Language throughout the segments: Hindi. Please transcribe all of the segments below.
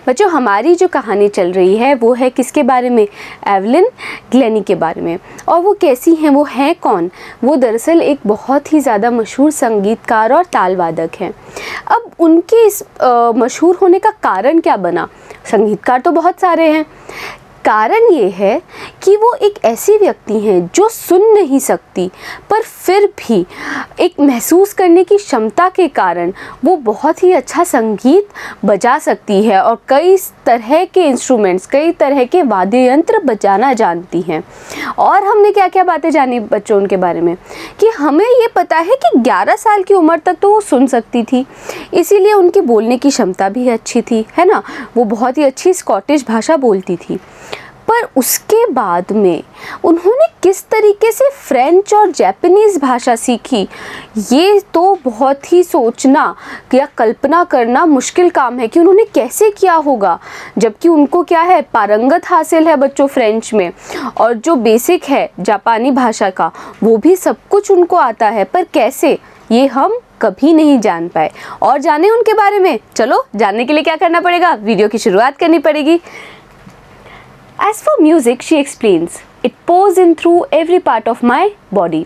बच्चों हमारी जो कहानी चल रही है वो है किसके बारे में, एवलिन ग्लेनी के बारे में। और वो कैसी हैं, वो हैं कौन? वो दरअसल एक बहुत ही ज़्यादा मशहूर संगीतकार और ताल वादक हैं। अब उनके इस मशहूर होने का कारण क्या बना? संगीतकार तो बहुत सारे हैं, कारण ये है कि वो एक ऐसी व्यक्ति हैं जो सुन नहीं सकती पर फिर भी एक महसूस करने की क्षमता के कारण वो बहुत ही अच्छा संगीत बजा सकती है और कई तरह के इंस्ट्रूमेंट्स, कई तरह के वाद्य यंत्र बजाना जानती हैं। और हमने क्या क्या बातें जानी बच्चों उनके बारे में, कि हमें ये पता है कि 11 साल की उम्र तक तो वो सुन सकती थी, इसीलिए उनकी बोलने की क्षमता भी अच्छी थी, है ना। वो बहुत ही अच्छी स्कॉटिश भाषा बोलती थी। पर उसके बाद में उन्होंने किस तरीके से फ्रेंच और जापानीज़ भाषा सीखी, ये तो बहुत ही सोचना या कल्पना करना मुश्किल काम है कि उन्होंने कैसे किया होगा, जबकि उनको क्या है, पारंगत हासिल है बच्चों फ्रेंच में, और जो बेसिक है जापानी भाषा का वो भी सब कुछ उनको आता है। पर कैसे, ये हम कभी नहीं जान पाए। और जाने उनके बारे में, चलो जानने के लिए क्या करना पड़ेगा, वीडियो की शुरुआत करनी पड़ेगी। As for music, she explains, it pours in through every part of my body.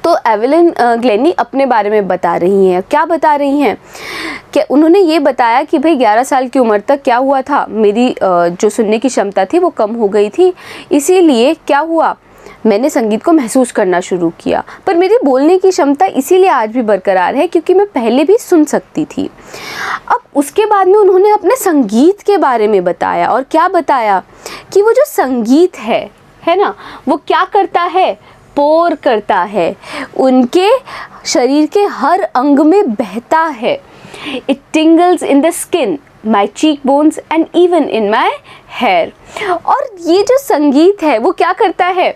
तो एवलिन ग्लेनी अपने बारे में बता रही हैं। क्या बता रही हैं कि उन्होंने ये बताया कि भाई 11 साल की उम्र तक क्या हुआ था, मेरी जो सुनने की क्षमता थी वो कम हो गई थी, इसीलिए क्या हुआ, मैंने संगीत को महसूस करना शुरू किया। पर मेरी बोलने की क्षमता इसीलिए आज भी बरकरार है क्योंकि मैं पहले भी सुन सकती थी। अब उसके बाद में उन्होंने अपने संगीत के बारे में बताया, और क्या बताया कि वो जो संगीत है ना, वो क्या करता है, पोर करता है, उनके शरीर के हर अंग में बहता है। It tingles in the skin, my cheekbones and even in my hair. और ये जो संगीत है वो क्या करता है,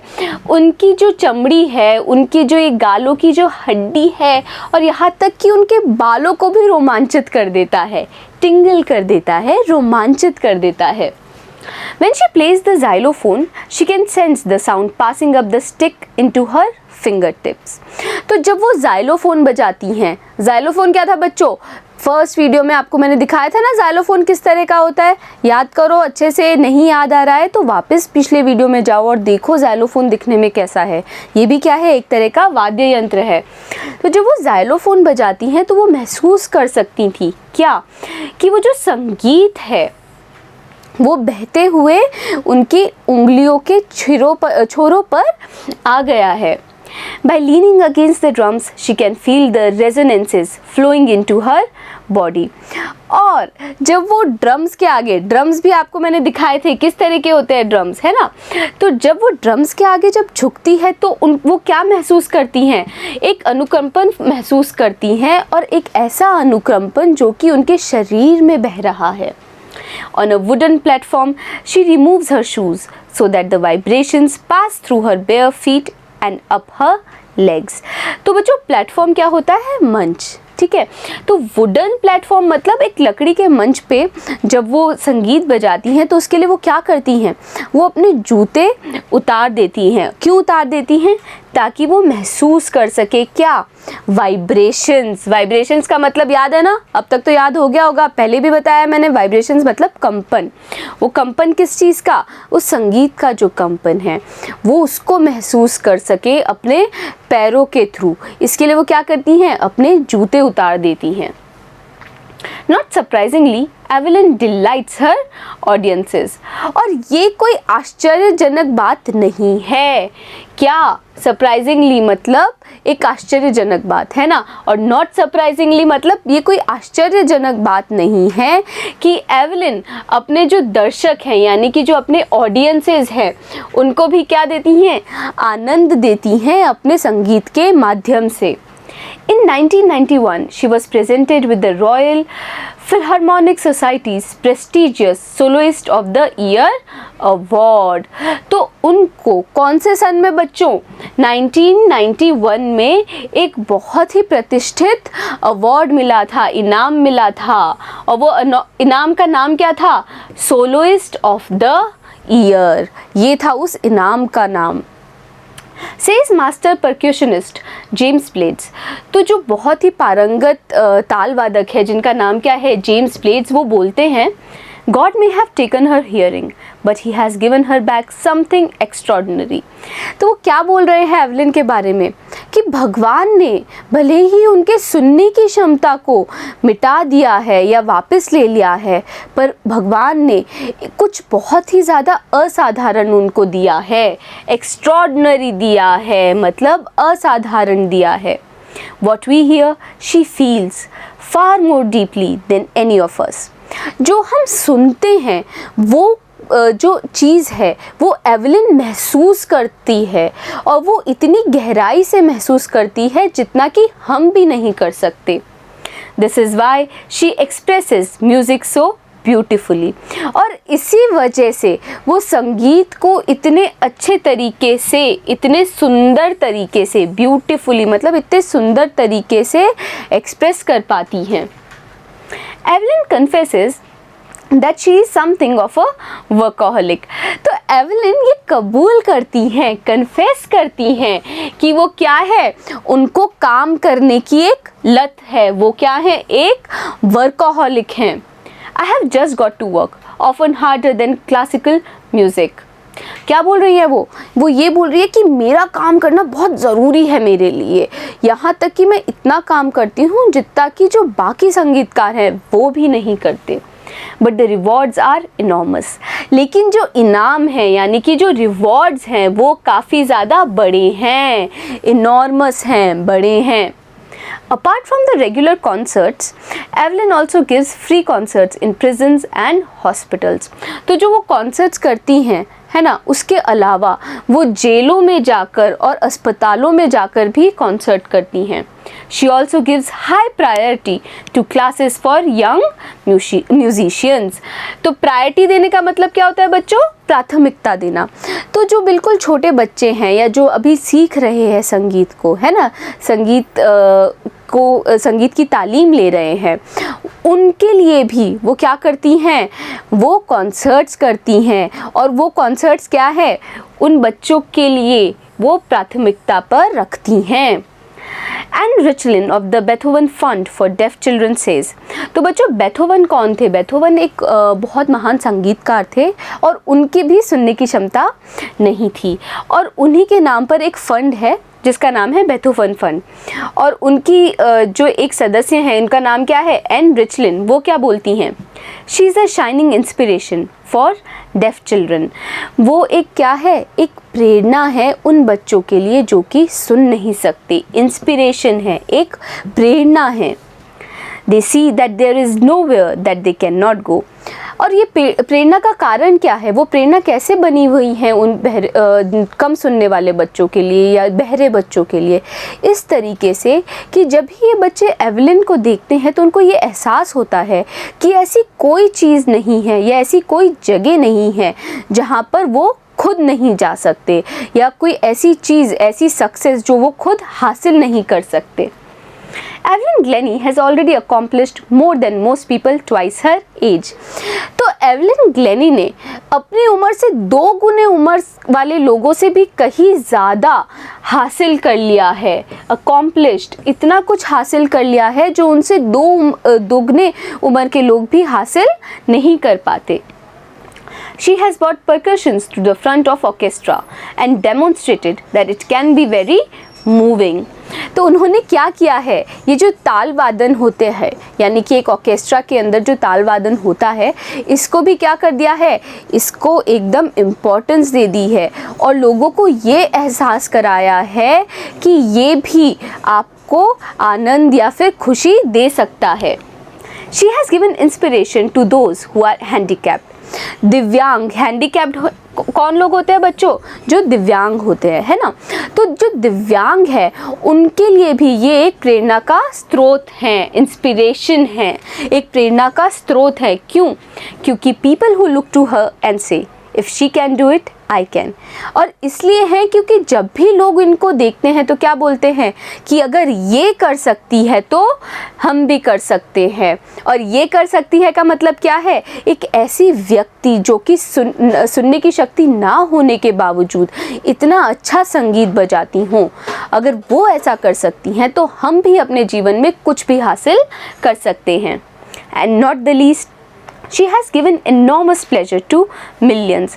उनकी जो चमड़ी है, उनकी जो ये गालों की जो हड्डी है, और यहाँ तक कि उनके बालों को भी रोमांचित कर देता है, टिंगल कर देता है, रोमांचित कर देता है। When she plays the xylophone, she can sense the sound passing up the stick into her fingertips. तो जब वो xylophone बजाती हैं, xylophone क्या था बच्चों, फर्स्ट वीडियो में आपको मैंने दिखाया था ना xylophone किस तरह का होता है, याद करो अच्छे से, नहीं याद आ रहा है तो वापस पिछले वीडियो में जाओ और देखो xylophone दिखने में कैसा है। ये भी क्या है, एक तरह का वाद्य यंत्र है। तो जब वो xylophone बजाती हैं तो वो महसूस कर सकती थी क्या, कि वो जो संगीत है वो बहते हुए उनकी उंगलियों के छोरों पर आ गया है। By leaning against the drums, she can feel the resonances flowing into her body. और जब वो ड्रम्स के आगे, ड्रम्स भी आपको मैंने दिखाए थे किस तरह के होते हैं ड्रम्स, है ना। तो जब वो ड्रम्स के आगे जब झुकती है तो वो क्या महसूस करती हैं, एक अनुकंपन महसूस करती हैं, और एक ऐसा अनुकंपन जो कि उनके शरीर में बह रहा है। On a wooden platform, she removes her shoes so that the vibrations pass through her bare feet and up her legs. तो बच्चों प्लेटफॉर्म क्या होता है, मंच, ठीक है। तो वुडन प्लेटफॉर्म मतलब एक लकड़ी के मंच पे जब वो संगीत बजाती हैं तो उसके लिए वो क्या करती हैं, वो अपने जूते उतार देती हैं। क्यों उतार देती हैं, ताकि वो महसूस कर सके क्या, वाइब्रेशंस। वाइब्रेशंस का मतलब याद है ना, अब तक तो याद हो गया होगा, पहले भी बताया मैंने, वाइब्रेशंस मतलब कंपन। वो कंपन किस चीज़ का, उस संगीत का जो कंपन है वो उसको महसूस कर सके अपने पैरों के थ्रू। इसके लिए वो क्या करती हैं, अपने जूते उतार देती हैं। Not surprisingly, Evelyn delights her audiences. और ये कोई आश्चर्यजनक बात नहीं है क्या, सरप्राइजिंगली मतलब एक आश्चर्यजनक बात है ना, और नॉट सरप्राइजिंगली मतलब ये कोई आश्चर्यजनक बात नहीं है कि एवलिन अपने जो दर्शक हैं, यानी कि जो अपने ऑडियंसेस हैं, उनको भी क्या देती हैं, आनंद देती हैं अपने संगीत के माध्यम से। In 1991, she was presented with the Royal Philharmonic Society's prestigious Soloist of the Year Award. तो उनको कौन से सन में बच्चों, 1991 में एक बहुत ही प्रतिष्ठित अवार्ड मिला था, इनाम मिला था, और वो इनाम का नाम क्या था, सोलोइस्ट ऑफ द ईयर, ये था उस इनाम का नाम। सेज मास्टर परक्यूशनिस्ट जेम्स ब्लेड्स, तो जो बहुत ही पारंगत ताल वादक है जिनका नाम क्या है, जेम्स ब्लेड्स, वो बोलते हैं God may have taken her hearing, but he has given her back something extraordinary. तो वो क्या बोल रहे हैं एवलिन के बारे में कि भगवान ने भले ही उनके सुनने की क्षमता को मिटा दिया है या वापस ले लिया है, पर भगवान ने कुछ बहुत ही ज़्यादा असाधारण उनको दिया है, एक्स्ट्रॉर्डिनरी दिया है, मतलब असाधारण दिया है. What we hear, she feels far more deeply than any of us. जो हम सुनते हैं वो जो चीज़ है वो एवलिन महसूस करती है, और वो इतनी गहराई से महसूस करती है जितना कि हम भी नहीं कर सकते. This is why she expresses music so beautifully. और इसी वजह से वो संगीत को इतने अच्छे तरीके से, इतने सुंदर तरीके से, ब्यूटीफुली मतलब इतने सुंदर तरीके से एक्सप्रेस कर पाती हैं. Evelyn confesses that she is something of a workaholic. तो एवलिन ये कबूल करती हैं, कन्फेस करती हैं कि वो क्या है, उनको काम करने की एक लत है, वो क्या है, एक वर्कaholic हैं. I have just got to work, often harder than classical music. क्या बोल रही है वो ये बोल रही है कि मेरा काम करना बहुत ज़रूरी है मेरे लिए, यहाँ तक कि मैं इतना काम करती हूँ जितना कि जो बाकी संगीतकार हैं वो भी नहीं करते. But the rewards are enormous. लेकिन जो इनाम है यानी कि जो रिवॉर्ड्स हैं वो काफ़ी ज़्यादा बड़े हैं, इनॉर्मस हैं, बड़े हैं. Apart from the regular concerts, Evelyn also gives free concerts in prisons and hospitals. तो जो वो concerts करती हैं है ना, उसके अलावा वो जेलों में जाकर और अस्पतालों में जाकर भी कॉन्सर्ट करती हैं. She also gives high priority to classes for young musicians. तो प्रायोरिटी देने का मतलब क्या होता है बच्चों, प्राथमिकता देना. तो जो बिल्कुल छोटे बच्चे हैं या जो अभी सीख रहे हैं संगीत को, है ना, संगीत की तालीम ले रहे हैं, उनके लिए भी वो क्या करती हैं, वो कॉन्सर्ट्स करती हैं. और वो कॉन्सर्ट्स क्या है, उन बच्चों के लिए वो प्राथमिकता पर रखती हैं. एंड रिचलिन of the Beethoven fund for deaf children says. तो बच्चों बेथोवन कौन थे, बेथोवन एक बहुत महान संगीतकार थे और उनकी भी सुनने की क्षमता नहीं थी, और उन्हीं के नाम पर एक फ़ंड है जिसका नाम है बेथोवन फंड. और उनकी जो एक सदस्य हैं, इनका नाम क्या है, एन रिचलिन. वो क्या बोलती हैं, she is a shining inspiration for deaf children. वो एक क्या है, एक प्रेरणा है उन बच्चों के लिए जो कि सुन नहीं सकते. इंस्पिरेशन है, एक प्रेरणा है. They see that there is nowhere that they can not go. और ये प्रेरणा का कारण क्या है, वो प्रेरणा कैसे बनी हुई है उन कम सुनने वाले बच्चों के लिए या बहरे बच्चों के लिए, इस तरीके से कि जब भी ये बच्चे एवलिन को देखते हैं तो उनको ये एहसास होता है कि ऐसी कोई चीज़ नहीं है या ऐसी कोई जगह नहीं है जहाँ पर वो खुद नहीं जा सकते, या कोई ऐसी चीज़, ऐसी सक्सेस जो वो खुद हासिल नहीं कर सकते. Evelyn Glennie has already accomplished more than most people twice her age. तो एवलिन ग्लेनी ने अपनी उम्र से 2 गुने उम्र वाले लोगों से भी कहीं ज़्यादा हासिल कर लिया है. accomplished, इतना कुछ हासिल कर लिया है जो उनसे 2 गुने उम्र के लोग भी हासिल नहीं कर पाते. She has brought percussions to the front of orchestra and demonstrated that it can be very moving. तो उन्होंने क्या किया है, ये जो ताल वादन होते हैं यानी कि एक ऑर्केस्ट्रा के अंदर जो ताल वादन होता है, इसको भी क्या कर दिया है, इसको एकदम इम्पोर्टेंस दे दी है और लोगों को ये एहसास कराया है कि ये भी आपको आनंद या फिर खुशी दे सकता है. She has given inspiration to those who are handicapped. दिव्यांग, हैंडीकैप्ड कौन लोग होते हैं बच्चों, जो दिव्यांग होते हैं, है ना. तो जो दिव्यांग है उनके लिए भी ये एक प्रेरणा का स्रोत है, इंस्पिरेशन है, एक प्रेरणा का स्रोत है. क्यों, क्योंकि people who look to her and say if she can do it I can. और इसलिए है क्योंकि जब भी लोग इनको देखते हैं तो क्या बोलते हैं कि अगर ये कर सकती है तो हम भी कर सकते हैं. और ये कर सकती है का मतलब क्या है, एक ऐसी व्यक्ति जो कि सुनने की शक्ति ना होने के बावजूद इतना अच्छा संगीत बजाती हों, अगर वो ऐसा कर सकती हैं तो हम भी अपने जीवन में कुछ भी हासिल कर सकते हैं. And not the least, she has given enormous pleasure to millions।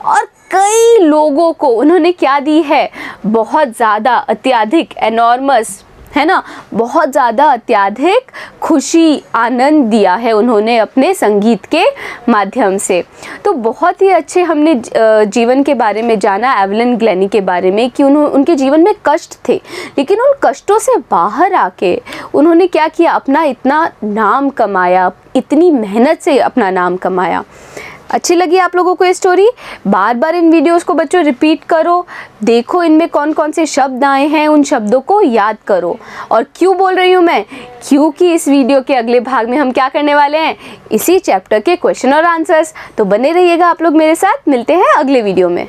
और कई लोगों को उन्होंने क्या दी है, बहुत ज़्यादा अत्यधिक, एनॉर्मस है ना, बहुत ज़्यादा अत्यधिक खुशी, आनंद दिया है उन्होंने अपने संगीत के माध्यम से। तो बहुत ही अच्छे हमने जीवन के बारे में जाना, एवलिन ग्लेनी के बारे में, कि उनके जीवन में कष्ट थे, लेकिन उन कष्टों से बाहर आके उन्होंने क्या किया, अपना इतना नाम कमाया, इतनी मेहनत से अपना नाम कमाया। अच्छी लगी आप लोगों को ये स्टोरी? बार बार इन वीडियोस को बच्चों रिपीट करो, देखो इनमें कौन कौन से शब्द आए हैं, उन शब्दों को याद करो। और क्यों बोल रही हूँ मैं, क्योंकि इस वीडियो के अगले भाग में हम क्या करने वाले हैं, इसी चैप्टर के क्वेश्चन और आंसर्स। तो बने रहिएगा आप लोग मेरे साथ, मिलते हैं अगले वीडियो में।